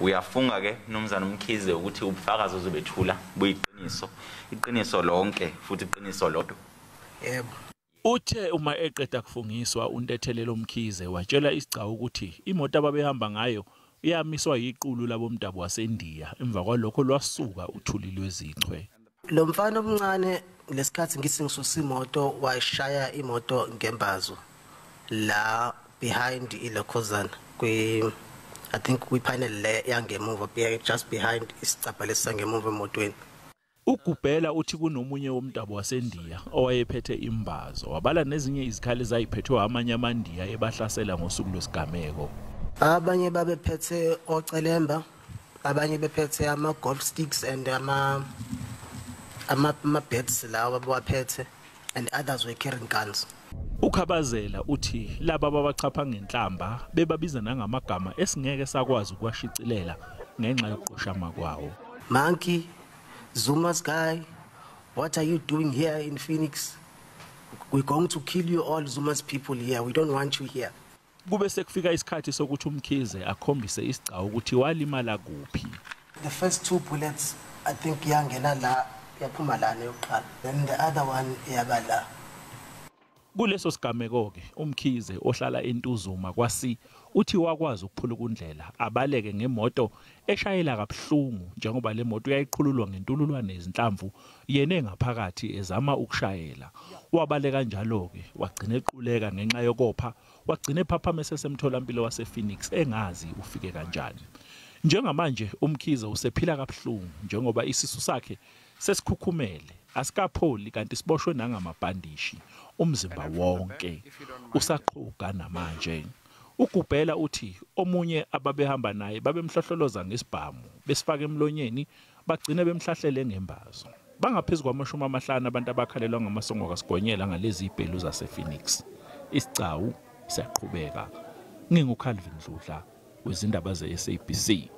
Uyafunga ke nomzana umkhize ukuthi ubufakazi uzobethula buyiqiniso, iqiniso lonke futhi iqiniso lodwa. Yebo. Uthe uma eqeda kufungiswa uNtethelelo Umkhize watshela isigcawu ukuthi imoto ababehamba ngayo iyamiswa yiqulu labomdabu waseNdiya emva kwalokho lwasuka uthuli lwezichwe. Lo mfana omncane lesikhathi ngisingisusa imoto washaya imoto ngembazo la behind iLokhozana I think kwipanel le yangemuva just behind isicabha lesangemuva emotweni. Ugubhela uthi kunomunye womdabu waseNdiya owayephethe imbazo wabala nezinye izikhali ezayiphethwe amanye amaNdiya ebahlasela ngosuku lwesigameko. Abanye babephethe ocelemba, abanye bephethe ama golf sticks and ama bats lawa abawaphethe, and others were carrying guns. Ukhabazela uthi laba babachapha ngenhlamba bebabiza nangamagama esingeke sakwazi ukwashicilela ngenxa yokuqoshama kwawo. Monkey, Zuma's guy, what are you doing here in Phoenix? We're going to kill you all, Zuma's people here. We don't want you here. Kube sekufika isikhathi sokuthi umkhize akhombise isigcawu ukuthi walimala kuphi. The first 2 bullets I think yangena la yaphuma lana yokuqala, then the other one yabala. Kuleso sigameko ke umkhize ohlala eNtuzuma kwasi uthi wakwazi ukuphula ukundlela abaleke ngemoto eshayela kabuhlungu njengoba le moto yayiqhululwa ngentululwane ezinhlamvu yena engaphakathi ezama ukushayela. Wabaleka kanjalo ke wagcina equleka ngenxa yokopha, wagcina ephaphama esemtholampilo wasePhoenix engazi ufike kanjani. Njengamanje umkhize usephila kabuhlungu njengoba isisu sakhe sesikhukhumele, asikapholi kanti siboshwe nangamabhandishi umzimba wonke usaqhuga namanje. Ugubhela uthi omunye ababehamba naye babemhlohloloza ngesibhamu besifaka emlonyeni bagcina bemhlahlele ngembazo. Bangaphezulu kwama50 abantu abakhalelwa ngamasongo kasigonyela ngalezi ibhelu zasePhoenix. Isigcawu siyaqhubeka. NginguCalvin Dludla wezindaba zeSABC.